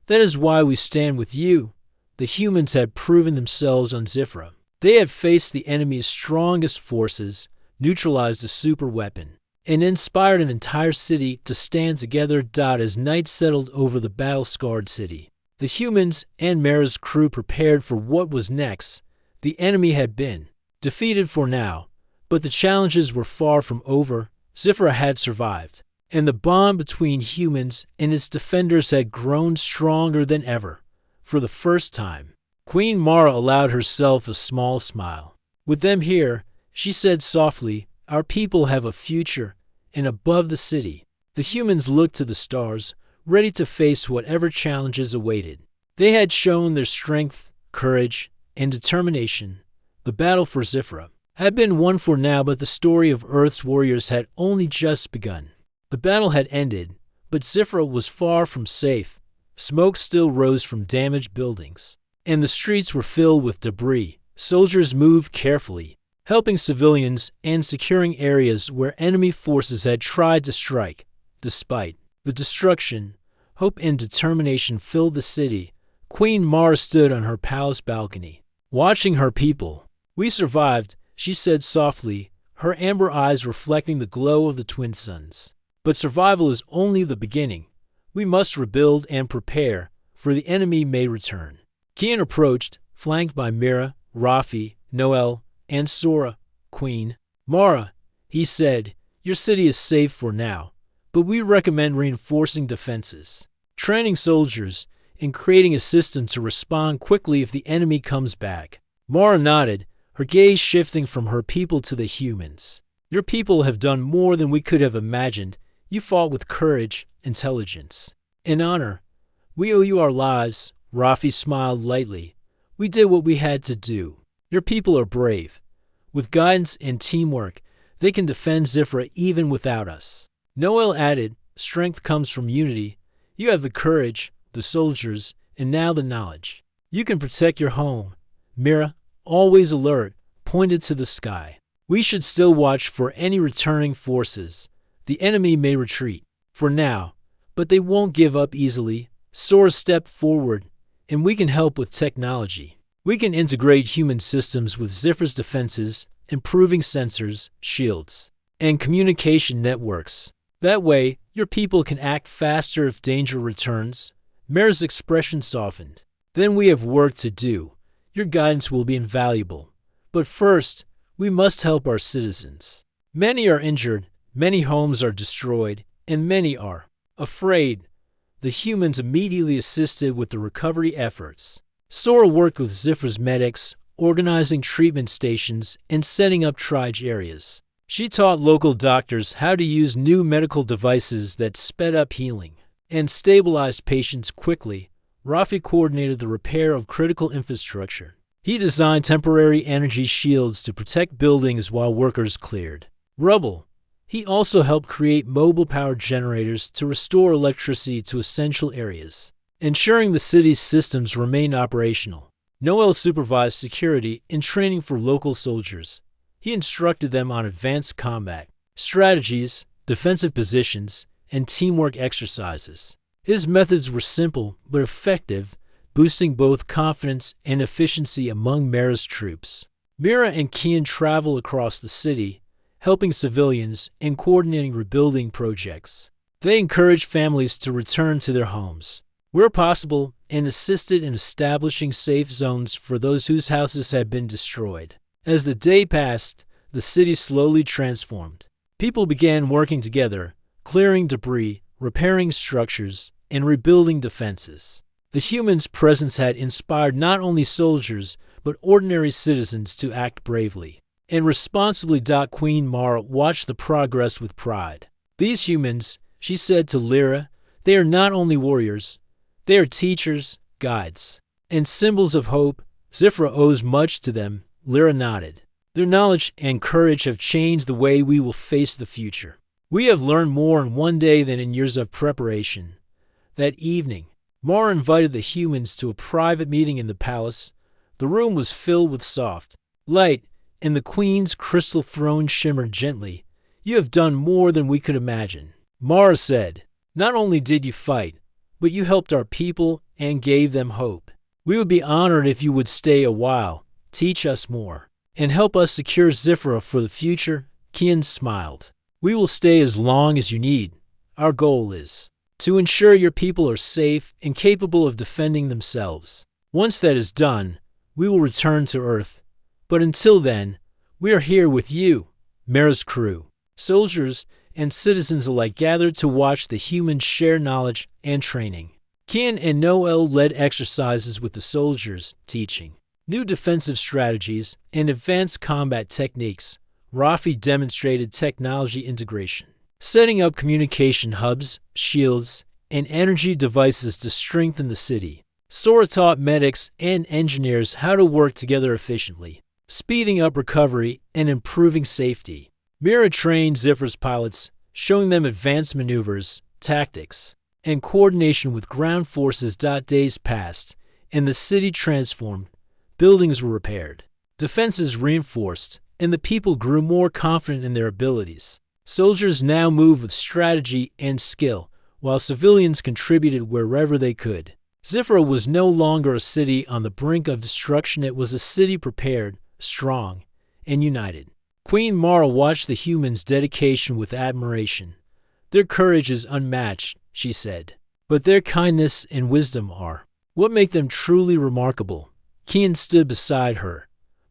Speaker 1: That is why we stand with you." The humans had proven themselves on Zifra. They had faced the enemy's strongest forces, neutralized a super weapon, and inspired an entire city to stand together. As night settled over the battle-scarred city, the humans and Mara's crew prepared for what was next. The enemy had been defeated for now, but the challenges were far from over. Zifra had survived, and the bond between humans and its defenders had grown stronger than ever. For the first time, Queen Mara allowed herself a small smile. "With them here," she said softly, "our people have a future." And above the city, the humans looked to the stars, ready to face whatever challenges awaited. They had shown their strength, courage, and determination. The battle for Zifra had been won for now, but the story of Earth's warriors had only just begun. The battle had ended, but Zifra was far from safe. Smoke still rose from damaged buildings, and the streets were filled with debris. Soldiers moved carefully, helping civilians and securing areas where enemy forces had tried to strike. Despite the destruction, hope and determination filled the city. Queen Mara stood on her palace balcony, watching her people. "We survived," she said softly, her amber eyes reflecting the glow of the twin suns. "But survival is only the beginning. We must rebuild and prepare, for the enemy may return." Kian approached, flanked by Mira, Rafi, Noel, and Sora. "Queen Mara," he said, "your city is safe for now, but we recommend reinforcing defenses, training soldiers, and creating a system to respond quickly if the enemy comes back." Mara nodded, her gaze shifting from her people to the humans. "Your people have done more than we could have imagined. You fought with courage, intelligence, In honor, we owe you our lives. Rafi smiled lightly. We did what we had to do. Your people are brave. With guidance and teamwork, they can defend Zifra even without us. Noel added, strength comes from unity. You have the courage, the soldiers, and now the knowledge. You can protect your home. Mira, always alert, pointed to the sky. We should still watch for any returning forces. The enemy may retreat, for now, but they won't give up easily. Sora stepped forward, and we can help with technology. We can integrate human systems with Zifra's defenses, improving sensors, shields, and communication networks. That way, your people can act faster if danger returns. Mira's expression softened. Then we have work to do. Your guidance will be invaluable. But first, we must help our citizens. Many are injured, many homes are destroyed, and many are afraid. The humans immediately assisted with the recovery efforts. Sora worked with Zifra's medics, organizing treatment stations and setting up triage areas. She taught local doctors how to use new medical devices that sped up healing and stabilized patients quickly. Rafi coordinated the repair of critical infrastructure. He designed temporary energy shields to protect buildings while workers cleared rubble. He also helped create mobile power generators to restore electricity to essential areas, ensuring the city's systems remained operational. Noel supervised security and training for local soldiers. He instructed them on advanced combat strategies, defensive positions, and teamwork exercises. His methods were simple but effective, boosting both confidence and efficiency among Mira's troops. Mira and Kian travel across the city, helping civilians and coordinating rebuilding projects. They encourage families to return to their homes, where possible, and assisted in establishing safe zones for those whose houses had been destroyed. As the day passed, the city slowly transformed. People began working together, clearing debris, repairing structures, and rebuilding defenses. The humans' presence had inspired not only soldiers, but ordinary citizens to act bravely and responsibly. Queen Mara watched the progress with pride. These humans, she said to Lyra, they are not only warriors, they are teachers, guides, and symbols of hope. Zifra owes much to them. Lyra nodded. Their knowledge and courage have changed the way we will face the future. We have learned more in one day than in years of preparation. That evening, Mara invited the humans to a private meeting in the palace. The room was filled with soft light, and the queen's crystal throne shimmered gently. You have done more than we could imagine, Mara said. Not only did you fight, but you helped our people and gave them hope. We would be honored if you would stay a while, teach us more, and help us secure Zifra for the future. Kian smiled. We will stay as long as you need. Our goal is to ensure your people are safe and capable of defending themselves. Once that is done, we will return to Earth. But until then, we are here with you. Mira's crew, soldiers, and citizens alike gathered to watch the humans share knowledge and training. Kian and Noel led exercises with the soldiers, teaching new defensive strategies and advanced combat techniques. Rafi demonstrated technology integration, setting up communication hubs, shields, and energy devices to strengthen the city. Sora taught medics and engineers how to work together efficiently, speeding up recovery and improving safety. Mira trained Zifra's pilots, showing them advanced maneuvers, tactics, and coordination with ground forces. Days passed, and the city transformed. Buildings were repaired, defenses reinforced, and the people grew more confident in their abilities. Soldiers now moved with strategy and skill, while civilians contributed wherever they could. Zifra was no longer a city on the brink of destruction. It was a city prepared, strong, and united. Queen Mara watched the humans' dedication with admiration. Their courage is unmatched, she said, but their kindness and wisdom are what make them truly remarkable. Kian stood beside her.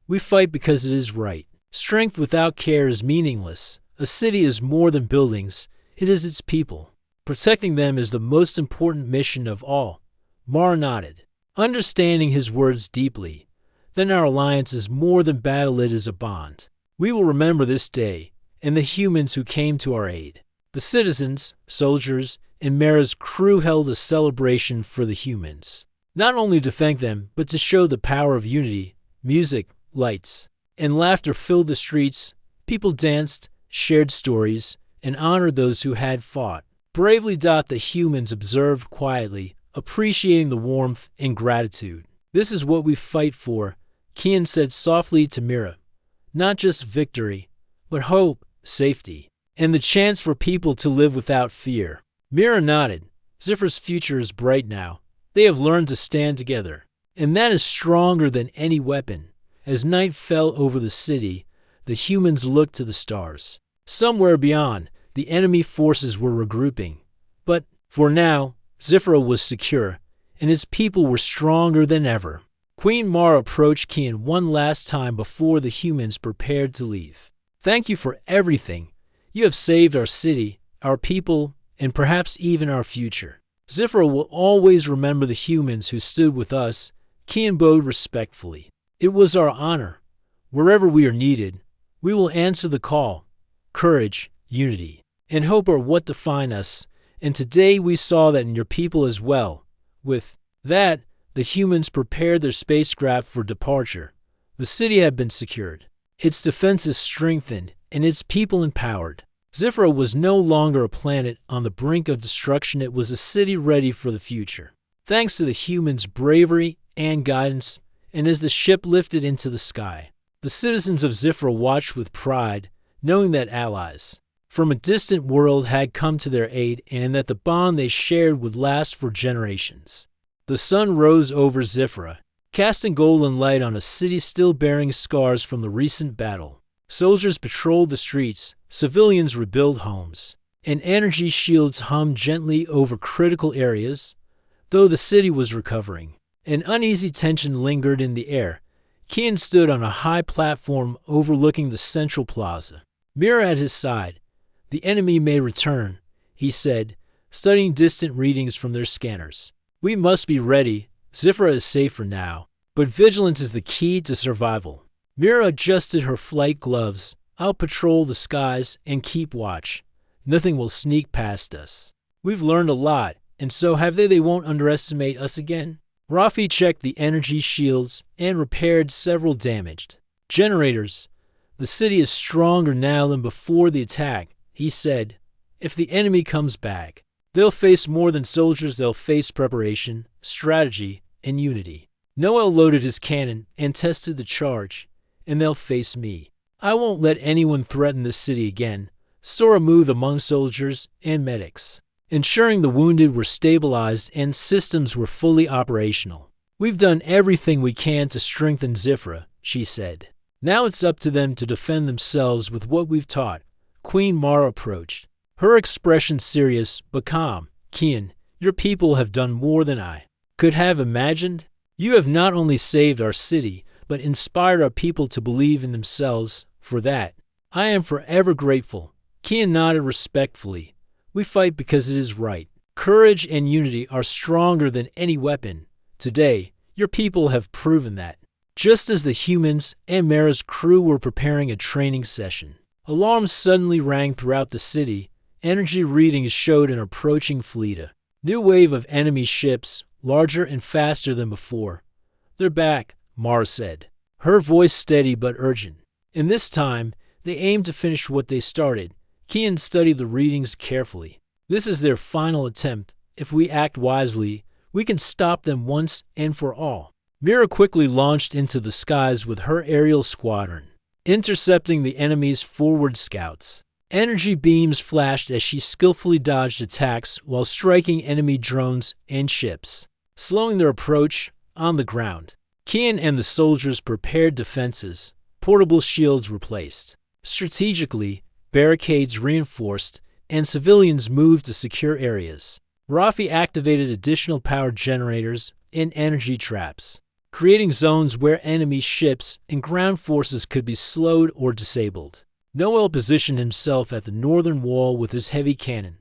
Speaker 1: We fight because it is right. Strength without care is meaningless. A city is more than buildings. It is its people. Protecting them is the most important mission of all. Mara nodded, understanding his words deeply. Then our alliance is more than battle, it is a bond. We will remember this day and the humans who came to our aid. The citizens, soldiers, and Mara's crew held a celebration for the humans. Not only to thank them, but to show the power of unity. Music, lights, and laughter filled the streets. People danced, shared stories, and honored those who had fought. Bravely, the humans observed quietly, appreciating the warmth and gratitude. "This is what we fight for," Kian said softly to Mira. "Not just victory, but hope, safety, and the chance for people to live without fear." Mira nodded. Zifra's future is bright now. They have learned to stand together, and that is stronger than any weapon. As night fell over the city, the humans looked to the stars. Somewhere beyond, the enemy forces were regrouping. But, for now, Zifra was secure, and its people were stronger than ever. Queen Mara approached Kian one last time before the humans prepared to leave. "Thank you for everything. You have saved our city, our people, and perhaps even our future. Zifra will always remember the humans who stood with us," Kian bowed respectfully. "It was our honor. Wherever we are needed, we will answer the call. Courage, unity, and hope are what define us, and today we saw that in your people as well." With that, the humans prepared their spacecraft for departure. The city had been secured, its defenses strengthened, and its people empowered. Zifra was no longer a planet on the brink of destruction. It was a city ready for the future. Thanks to the humans' bravery and guidance, and as the ship lifted into the sky, the citizens of Zifra watched with pride, knowing that allies from a distant world had come to their aid and that the bond they shared would last for generations. The sun rose over Zifra, casting golden light on a city still bearing scars from the recent battle. Soldiers patrolled the streets, civilians rebuilt homes, and energy shields hummed gently over critical areas. Though the city was recovering, an uneasy tension lingered in the air. Kian stood on a high platform overlooking the central plaza. Mira at his side. "The enemy may return," he said, studying distant readings from their scanners. "We must be ready. Zifra is safe for now, but vigilance is the key to survival." Mira adjusted her flight gloves. "I'll patrol the skies and keep watch. Nothing will sneak past us. We've learned a lot, and so have they. They won't underestimate us again." Rafi checked the energy shields and repaired several damaged generators. "The city is stronger now than before the attack," he said. "If the enemy comes back, they'll face more than soldiers. They'll face preparation, strategy, and unity." Noel loaded his cannon and tested the charge. "And they'll face me. I won't let anyone threaten this city again." Sora moved among soldiers and medics, ensuring the wounded were stabilized and systems were fully operational. "We've done everything we can to strengthen Zifra," she said. "Now it's up to them to defend themselves with what we've taught." Queen Mara approached, her expression serious but calm. "Kian, your people have done more than I could have imagined. You have not only saved our city, but inspired our people to believe in themselves. For that, I am forever grateful." Kian nodded respectfully. "We fight because it is right. Courage and unity are stronger than any weapon. Today, your people have proven that." Just as the humans and Mara's crew were preparing a training session, alarms suddenly rang throughout the city. Energy readings showed an approaching fleet. A new wave of enemy ships, larger and faster than before. "They're back," Mara said, her voice steady but urgent. And this time, they aimed to finish what they started. Kian studied the readings carefully. "This is their final attempt. If we act wisely, we can stop them once and for all." Mira quickly launched into the skies with her aerial squadron, intercepting the enemy's forward scouts. Energy beams flashed as she skillfully dodged attacks while striking enemy drones and ships, slowing their approach on the ground. Kian and the soldiers prepared defenses. Portable shields were placed strategically, barricades reinforced, and civilians moved to secure areas. Rafi activated additional power generators and energy traps, creating zones where enemy ships and ground forces could be slowed or disabled. Noel positioned himself at the northern wall with his heavy cannon.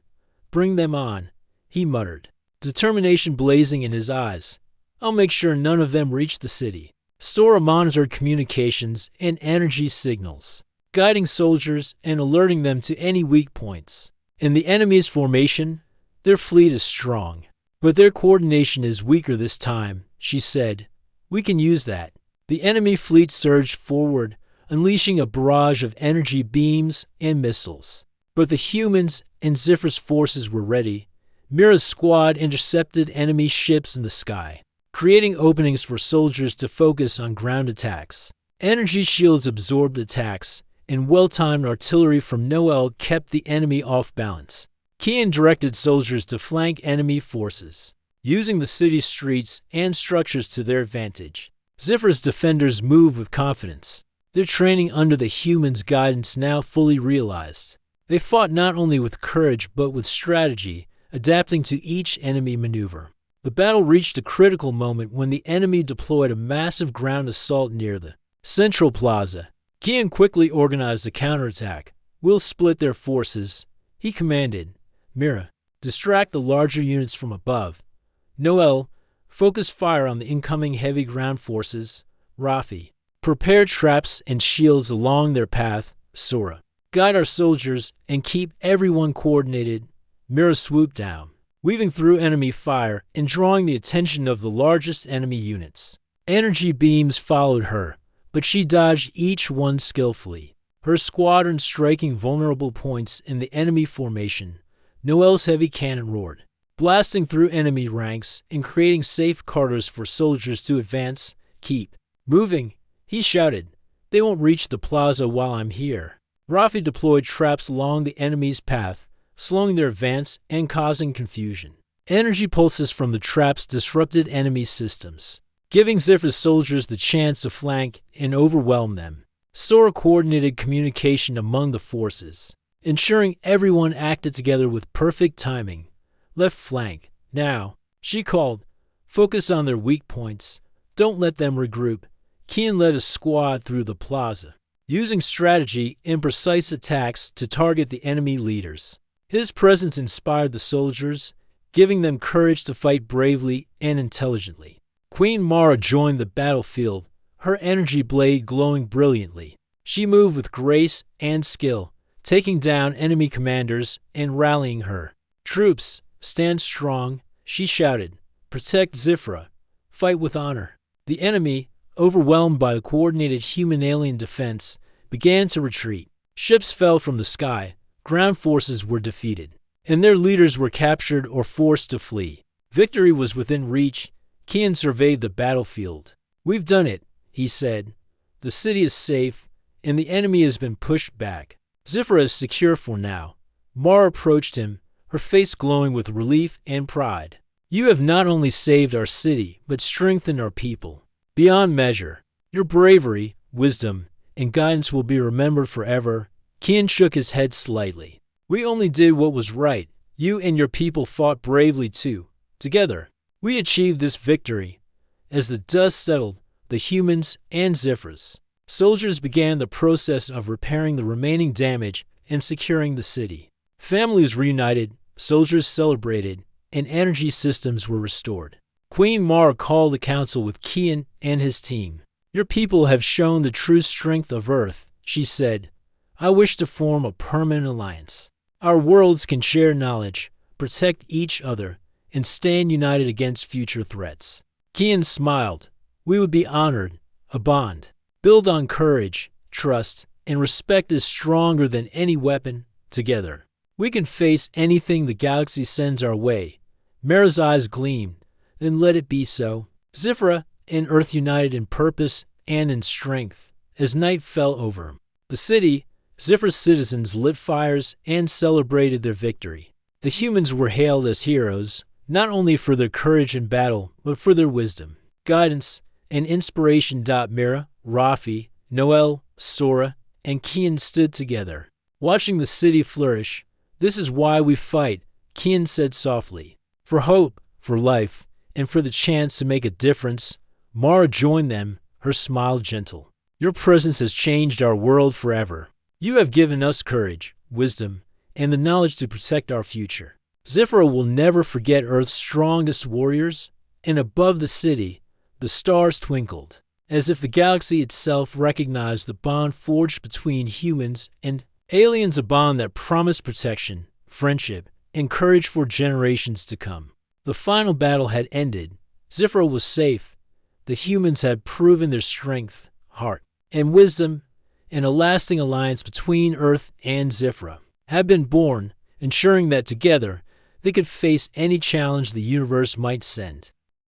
Speaker 1: "Bring them on," he muttered, determination blazing in his eyes. "I'll make sure none of them reach the city." Sora monitored communications and energy signals, guiding soldiers and alerting them to any weak points. In the enemy's formation, Their fleet is strong, but their coordination is weaker this time, she said. We can use that. The enemy fleet surged forward, unleashing a barrage of energy beams and missiles. But the humans and Zifra's forces were ready. Mira's squad intercepted enemy ships in the sky, creating openings for soldiers to focus on ground attacks. Energy shields absorbed attacks, and well-timed artillery from Noel kept the enemy off balance. Kian directed soldiers to flank enemy forces, using the city's streets and structures to their advantage. Zifra's defenders moved with confidence, their training under the humans' guidance now fully realized. They fought not only with courage but with strategy, adapting to each enemy maneuver. The battle reached a critical moment when the enemy deployed a massive ground assault near the central plaza. Kian quickly organized a counterattack. We'll split their forces, he commanded. Mira, distract the larger units from above. Noel, focus fire on the incoming heavy ground forces. Rafi, prepare traps and shields along their path. Sora, guide our soldiers and keep everyone coordinated. Mira swooped down, weaving through enemy fire and drawing the attention of the largest enemy units. Energy beams followed her, but she dodged each one skillfully, her squadron striking vulnerable points in the enemy formation. Noel's heavy cannon roared, blasting through enemy ranks and creating safe corridors for soldiers to advance. Keep moving, he shouted. They won't reach the plaza while I'm here. Rafi deployed traps along the enemy's path, slowing their advance and causing confusion. Energy pulses from the traps disrupted enemy systems, giving Zifra's soldiers the chance to flank and overwhelm them. Sora coordinated communication among the forces, ensuring everyone acted together with perfect timing. Left flank, now, she called. Focus on their weak points. Don't let them regroup. Kian led a squad through the plaza, using strategy and precise attacks to target the enemy leaders. His presence inspired the soldiers, giving them courage to fight bravely and intelligently. Queen Mara joined the battlefield, her energy blade glowing brilliantly. She moved with grace and skill, taking down enemy commanders and rallying her. Troops, stand strong, she shouted. Protect Zifra. Fight with honor. The enemy, overwhelmed by a coordinated human-alien defense, began to retreat. Ships fell from the sky, ground forces were defeated, and their leaders were captured or forced to flee. Victory was within reach. Kian surveyed the battlefield. We've done it, he said. The city is safe, and the enemy has been pushed back. Zifra is secure for now. Mara approached him, her face glowing with relief and pride. You have not only saved our city, but strengthened our people beyond measure. Your bravery, wisdom, and guidance will be remembered forever. Kian shook his head slightly. We only did what was right. You and your people fought bravely too. Together, we achieved this victory. As the dust settled, the humans and Zifras, soldiers began the process of repairing the remaining damage and securing the city. Families reunited, soldiers celebrated, and energy systems were restored. Queen Mara called a council with Kian and his team. Your people have shown the true strength of Earth, she said. I wish to form a permanent alliance. Our worlds can share knowledge, protect each other, and stand united against future threats. Kian smiled. We would be honored. A bond, built on courage, trust, and respect is stronger than any weapon. Together, we can face anything the galaxy sends our way. Mara's eyes gleamed. Then let it be so. Zifra and Earth united in purpose and in strength. As night fell over the city, Zifra's citizens lit fires and celebrated their victory. The humans were hailed as heroes, not only for their courage in battle, but for their wisdom, guidance, and inspiration. Mira, Rafi, Noel, Sora, and Kian stood together, watching the city flourish. This is why we fight, Kian said softly. For hope, for life, and for the chance to make a difference. Mara joined them, her smile gentle. Your presence has changed our world forever. You have given us courage, wisdom, and the knowledge to protect our future. Zifra will never forget Earth's strongest warriors, and above the city, the stars twinkled, as if the galaxy itself recognized the bond forged between humans and aliens, a bond that promised protection, friendship, and courage for generations to come. The final battle had ended. Zifra was safe. The humans had proven their strength, heart, and wisdom, and a lasting alliance between Earth and Zifra had been born, ensuring that together they could face any challenge the universe might send.